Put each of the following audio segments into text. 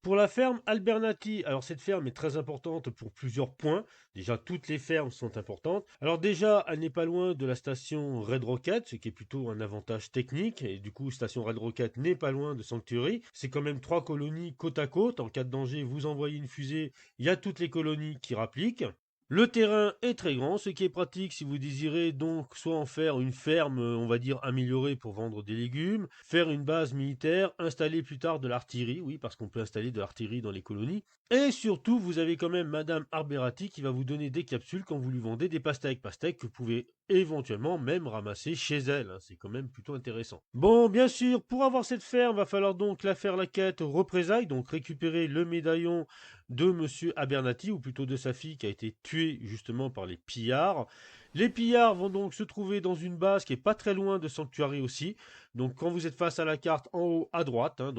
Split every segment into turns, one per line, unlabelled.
Pour la ferme Albernati, alors cette ferme est très importante pour plusieurs points. Déjà, toutes les fermes sont importantes. Alors déjà, elle n'est pas loin de la station Red Rocket, ce qui est plutôt un avantage technique. Et du coup, station Red Rocket n'est pas loin de Sanctuary. C'est quand même 3 colonies côte à côte. En cas de danger, vous envoyez une fusée, il y a toutes les colonies qui rappliquent. Le terrain est très grand, ce qui est pratique si vous désirez donc soit en faire une ferme, on va dire améliorée pour vendre des légumes, faire une base militaire, installer plus tard de l'artillerie, oui, parce qu'on peut installer de l'artillerie dans les colonies. Et surtout, vous avez quand même Madame Arberati qui va vous donner des capsules quand vous lui vendez des pastèques. Pastèques que vous pouvez éventuellement même ramasser chez elle, hein. C'est quand même plutôt intéressant. Bon, bien sûr, pour avoir cette ferme, va falloir donc la faire la quête représailles, donc récupérer le médaillon de Monsieur Abernathy, ou plutôt de sa fille qui a été tuée justement par les pillards. Les pillards vont donc se trouver dans une base qui est pas très loin de Sanctuary aussi. Donc quand vous êtes face à la carte en haut à droite, hein,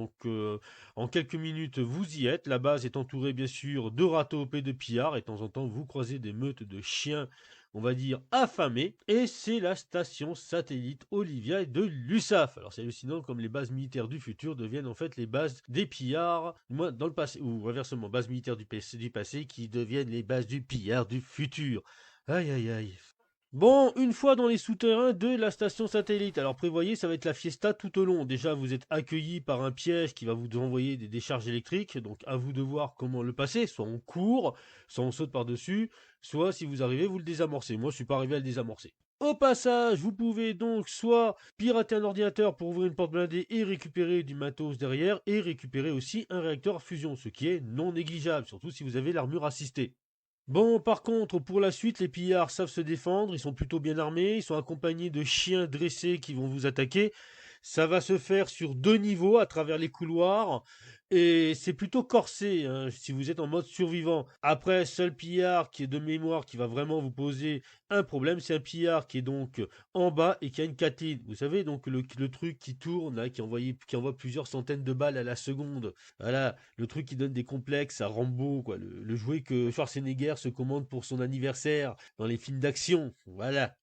en quelques minutes vous y êtes. La base est entourée bien sûr de râteaux et de pillards et de temps en temps vous croisez des meutes de chiens, on va dire affamés. Et c'est la station satellite Olivia de l'USAF. Alors c'est hallucinant comme les bases militaires du futur deviennent en fait les bases des pillards, moi dans le passé, ou inversement, bases militaires du passé qui deviennent les bases du pillard du futur. Aïe aïe aïe. Bon, une fois dans les souterrains de la station satellite, alors prévoyez, ça va être la fiesta tout au long. Déjà, vous êtes accueilli par un piège qui va vous envoyer des décharges électriques, donc à vous de voir comment le passer. Soit on court, soit on saute par-dessus, soit si vous arrivez, vous le désamorcez. Moi, je suis pas arrivé à le désamorcer. Au passage, vous pouvez donc soit pirater un ordinateur pour ouvrir une porte blindée et récupérer du matos derrière, et récupérer aussi un réacteur à fusion, ce qui est non négligeable, surtout si vous avez l'armure assistée. Bon, par contre, pour la suite, les pillards savent se défendre, ils sont plutôt bien armés, ils sont accompagnés de chiens dressés qui vont vous attaquer. Ça va se faire sur 2 niveaux à travers les couloirs et c'est plutôt corsé, hein, si vous êtes en mode survivant. Après, seul pillard qui est de mémoire qui va vraiment vous poser un problème, c'est un pillard qui est donc en bas et qui a une Kathleen. Vous savez, donc le truc qui tourne, là, qui envoie plusieurs centaines de balles à la seconde. Voilà, le truc qui donne des complexes à Rambo, quoi. Le jouet que Schwarzenegger se commande pour son anniversaire dans les films d'action. Voilà.